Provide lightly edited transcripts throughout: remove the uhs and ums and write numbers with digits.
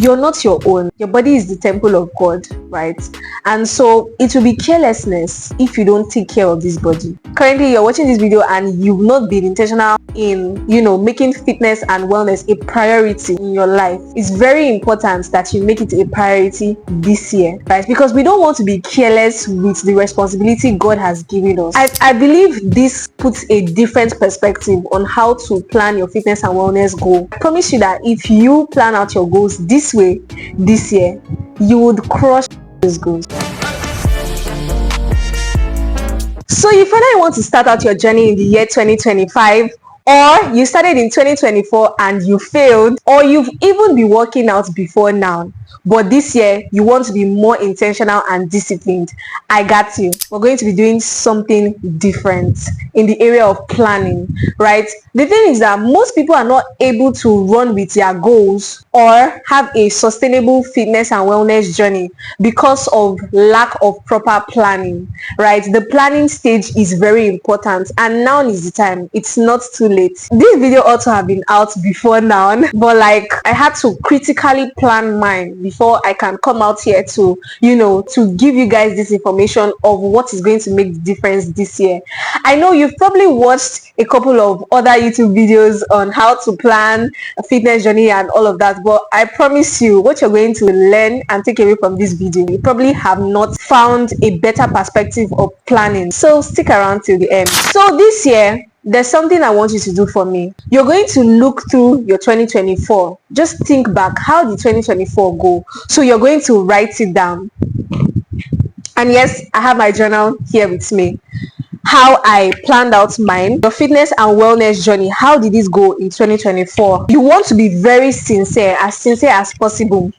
you're not your own. Your body is the temple of God, right? And so it will be carelessness if you don't take care of this body. Currently, you're watching this video and you've not been intentional in, making fitness and wellness a priority in your life. It's very important that you make it a priority this year, right? Because we don't want to be careless with the responsibility God has given us. I believe this puts a different perspective on how to plan your fitness and wellness goal. I promise you that if you plan out your goals this way this year, you would crush those goals. So you finally want to start out your journey in the year 2025, or you started in 2024 and you failed, or you've even been working out before now, but this year you want to be more intentional and disciplined. I got you. We're going to be doing something different in the area of planning, right? The thing is that most people are not able to run with their goals or have a sustainable fitness and wellness journey because of lack of proper planning, right? The planning stage is very important, and now is the time. It's not too late. This video ought to have been out before now, but I had to critically plan mine before I can come out here to give you guys this information of what is going to make the difference this year. I know you've probably watched a couple of other YouTube videos on how to plan a fitness journey and all of that, but I promise you what you're going to learn and take away from this video, you probably have not found a better perspective of planning. So stick around till the end. So this year, there's something I want you to do for me. You're going to look through your 2024. Just think back, how did 2024 go? So you're going to write it down. And yes, I have my journal here with me. How I planned out mine, your fitness and wellness journey. How did this go in 2024? You want to be very sincere as possible.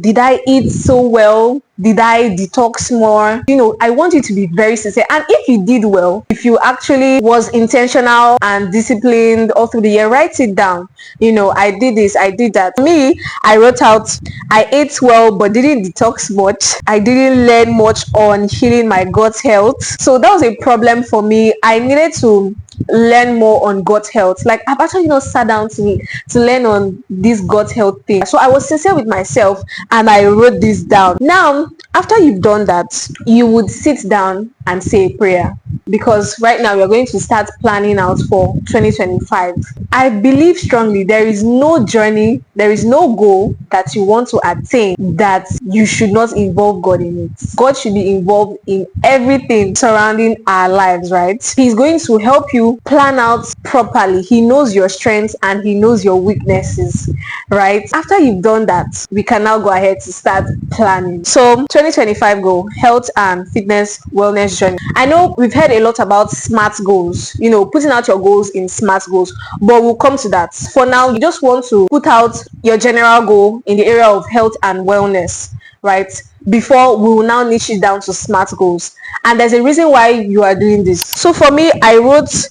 Did I eat so well? Did I detox more? I want you to be very sincere. And if you did well, if you actually was intentional and disciplined all through the year, write it down. I did this, I did that. Me, I wrote out, I ate well but didn't detox much. I didn't learn much on healing my gut health. So that was a problem for me. I needed to learn more on gut health. I've actually not sat down to learn on this gut health thing. So I was sincere with myself and I wrote this down. Now, after you've done that, you would sit down and say a prayer, because right now you're going to start planning out for 2025. I believe strongly there is no journey, there is no goal that you want to attain that you should not involve God in it. God should be involved in everything surrounding our lives, right? He's going to help you plan out properly. He knows your strengths and he knows your weaknesses, right? After you've done that, we can now go ahead to start planning. So 2025 goal, health and fitness wellness journey. I know we've heard a lot about SMART goals, putting out your goals in SMART goals, but we'll come to that. For now, you just want to put out your general goal in the area of health and wellness, right? Before we will now niche it down to SMART goals. And there's a reason why you are doing this. So for me, I wrote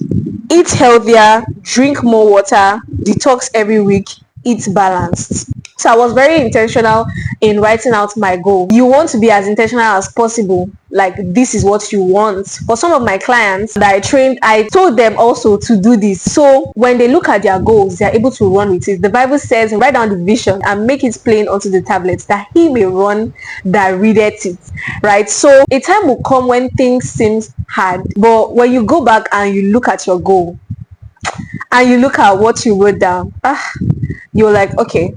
eat healthier, drink more water, detox every week, eat balanced. So I was very intentional in writing out my goal. You want to be as intentional as possible. This is what you want. For some of my clients that I trained, I told them also to do this. So when they look at their goals, they're able to run with it. The Bible says, write down the vision and make it plain onto the tablets, that he may run that readeth it, right? So a time will come when things seem hard, but when you go back and you look at your goal and you look at what you wrote down, you're like, okay,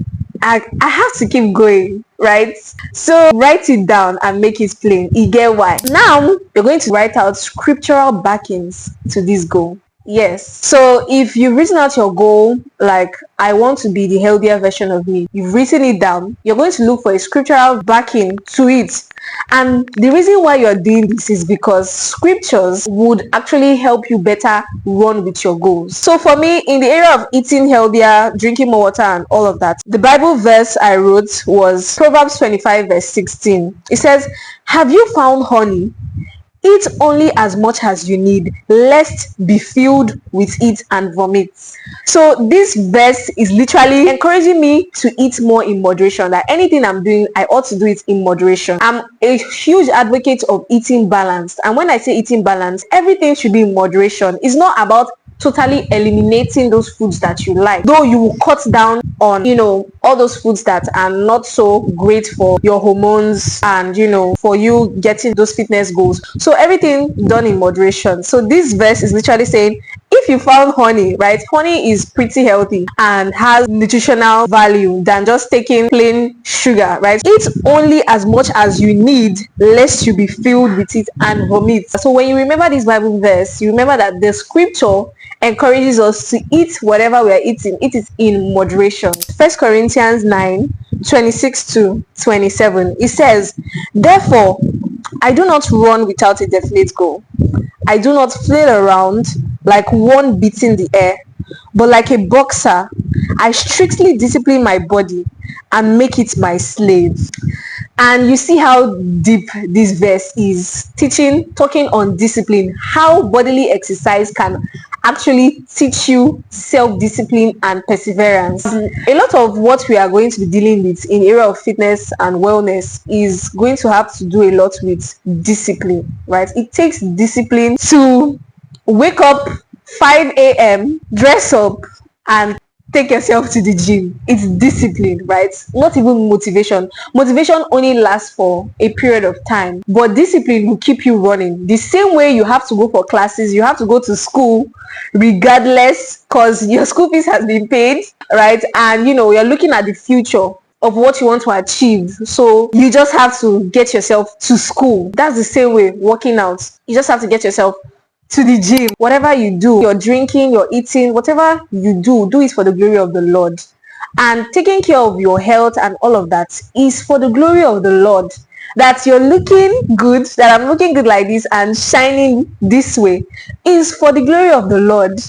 I have to keep going, right? So write it down and make it plain. You get why? Now you're going to write out scriptural backings to this goal. Yes. So if you've written out your goal, I want to be the healthier version of me, you've written it down, you're going to look for a scriptural backing to it. And the reason why you're doing this is because scriptures would actually help you better run with your goals. So for me, in the area of eating healthier, drinking more water and all of that, the Bible verse I wrote was Proverbs 25 verse 16. It says, have you found honey? Eat only as much as you need, lest be filled with it and vomit. So this verse is literally encouraging me to eat more in moderation. Anything I'm doing, I ought to do it in moderation. I'm a huge advocate of eating balanced. And when I say eating balanced, everything should be in moderation. It's not about totally eliminating those foods that you like, though you will cut down on all those foods that are not so great for your hormones and for you getting those fitness goals. So everything done in moderation. So this verse is literally saying, if you found honey, right, honey is pretty healthy and has nutritional value than just taking plain sugar, right? Eat only as much as you need, lest you be filled with it and vomit. So when you remember this Bible verse, you remember that the scripture encourages us to eat whatever we are eating. It is in moderation. 1 Corinthians 9:26 to 27. It says, therefore, I do not run without a definite goal. I do not flail around like one beating the air, but like a boxer, I strictly discipline my body and make it my slave. And you see how deep this verse is, talking on discipline, how bodily exercise can actually teach you self-discipline and perseverance. A lot of what we are going to be dealing with in area of fitness and wellness is going to have to do a lot with discipline, right? It takes discipline to wake up 5 a.m., dress up, and take yourself to the gym. It's discipline, right? Not even motivation. Motivation only lasts for a period of time, but discipline will keep you running. The same way you have to go for classes, you have to go to school regardless, because your school fees has been paid, right? And you're looking at the future of what you want to achieve, so you just have to get yourself to school. That's the same way working out. You just have to get yourself to the gym. Whatever you do, you're drinking, you're eating, whatever you do it for the glory of the Lord. And taking care of your health and all of that is for the glory of the Lord. That you're looking good, that I'm looking good like this and shining this way, is for the glory of the Lord,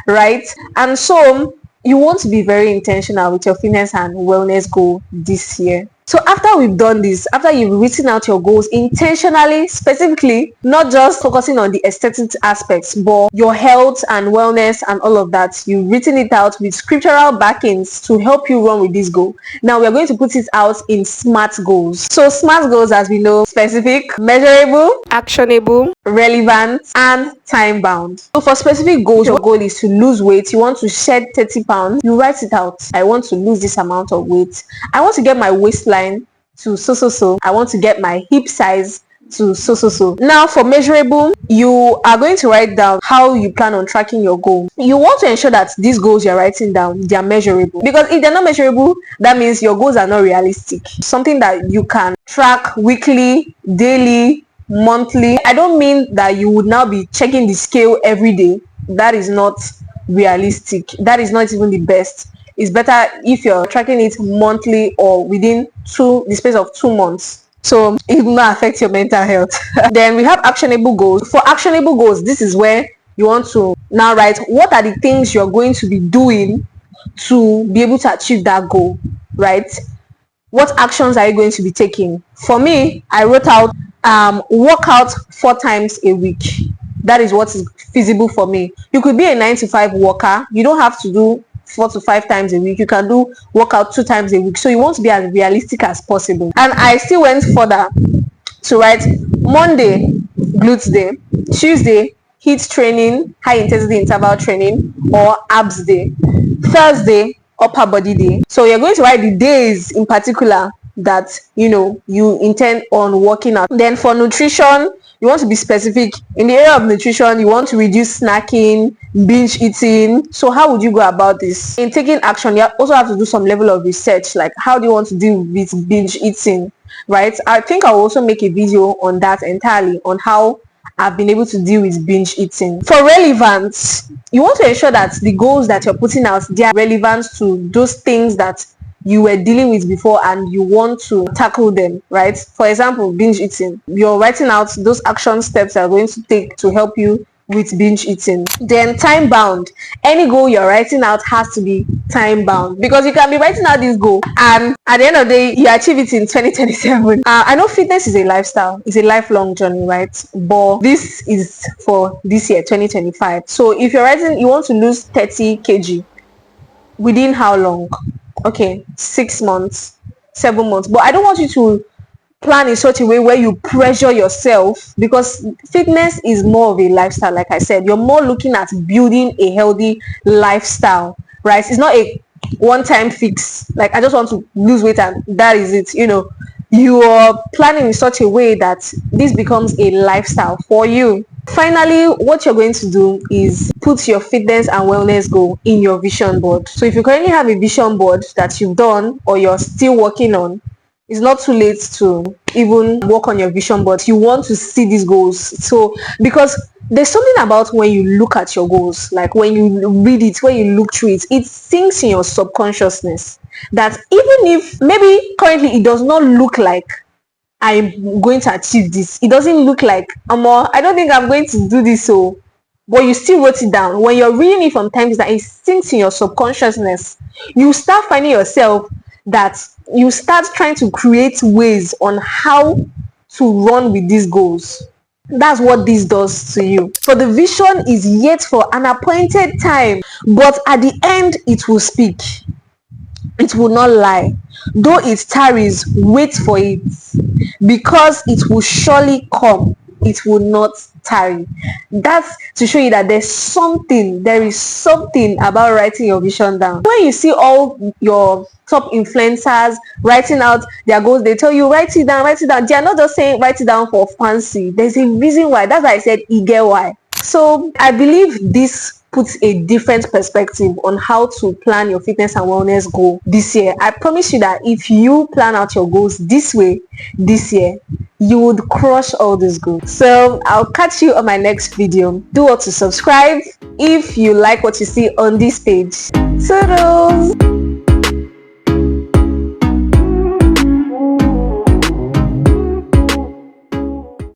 right? And so you want to be very intentional with your fitness and wellness goal this year. So after we've done this, after you've written out your goals intentionally, specifically, not just focusing on the aesthetic aspects, but your health and wellness and all of that, you've written it out with scriptural backings to help you run with this goal. Now we're going to put it out in SMART goals. So SMART goals, as we know, specific, measurable, actionable, relevant, and time bound. So for specific goals, your goal is to lose weight. You want to shed 30 pounds. You write it out. I want to lose this amount of weight. I want to get my waistline to so. I want to get my hip size to so. Now for measurable, you are going to write down how you plan on tracking your goal. You want to ensure that these goals you're writing down, they are measurable, because if they're not measurable, that means your goals are not realistic. Something that you can track weekly, daily, monthly. I don't mean that you would now be checking the scale every day. That is not realistic. That is not even the best. It's better if you're tracking it monthly or within the space of 2 months, so it will not affect your mental health. Then we have actionable goals. For actionable goals, this is where you want to now write what are the things you're going to be doing to be able to achieve that goal, right? What actions are you going to be taking? For me, I wrote out work out 4 times a week. That is what is feasible for me. You could be a 9-to-5 worker. You don't have to do 4 to 5 times a week. You can do workout 2 times a week. So you want to be as realistic as possible. And I still went further to write Monday, glutes day, Tuesday, HIIT training, high intensity interval training or abs day, Thursday, upper body day. So you're going to write the days in particular that you intend on working out. Then for nutrition, you want to be specific. In the area of nutrition, you want to reduce snacking, binge eating. So how would you go about this? In taking action, you also have to do some level of research, like how do you want to deal with binge eating, right? I think I'll also make a video on that entirely, on how I've been able to deal with binge eating. For relevance, you want to ensure that the goals that you're putting out, they are relevant to those things that you were dealing with before and you want to tackle them, right? For example, binge eating. You're writing out those action steps you're going to take to help you with binge eating. Then time bound. Any goal you're writing out has to be time bound, because you can be writing out this goal and at the end of the day you achieve it in 2027. I know fitness is a lifestyle, it's a lifelong journey, right? But this is for this year, 2025. So if you're writing you want to lose 30 kg, within how long? Okay, 6 months, 7 months. But I don't want you to plan in such a way where you pressure yourself, because fitness is more of a lifestyle. Like I said, you're more looking at building a healthy lifestyle, right? It's not a one-time fix, like I just want to lose weight and that is it. You are planning in such a way that this becomes a lifestyle for you. Finally, what you're going to do is put your fitness and wellness goal in your vision board. So if you currently have a vision board that you've done or you're still working on, it's not too late to even work on your vision board. You want to see these goals. So because there's something about when you look at your goals, like when you read it, when you look through it, it sinks in your subconsciousness that even if maybe currently it does not look like I'm going to achieve this, it doesn't look like I don't think I'm going to do this, so but you still wrote it down. When you're reading it from times that it sinks in your subconsciousness, you start finding yourself that you start trying to create ways on how to run with these goals. That's what this does to you. For the vision is yet for an appointed time, but at the end it will speak. It will not lie. Though it tarries, wait for it, because it will surely come. It will not tarry. That's to show you that there is something about writing your vision down. When you see all your top influencers writing out their goals, they tell you write it down. They are not just saying write it down for fancy. There's a reason why. That's why I said you get why. So I believe this puts a different perspective on how to plan your fitness and wellness goal this year. I promise you that if you plan out your goals this way this year, you would crush all these goals. So I'll catch you on my next video. Do well to subscribe if you like what you see on this page. Toodles!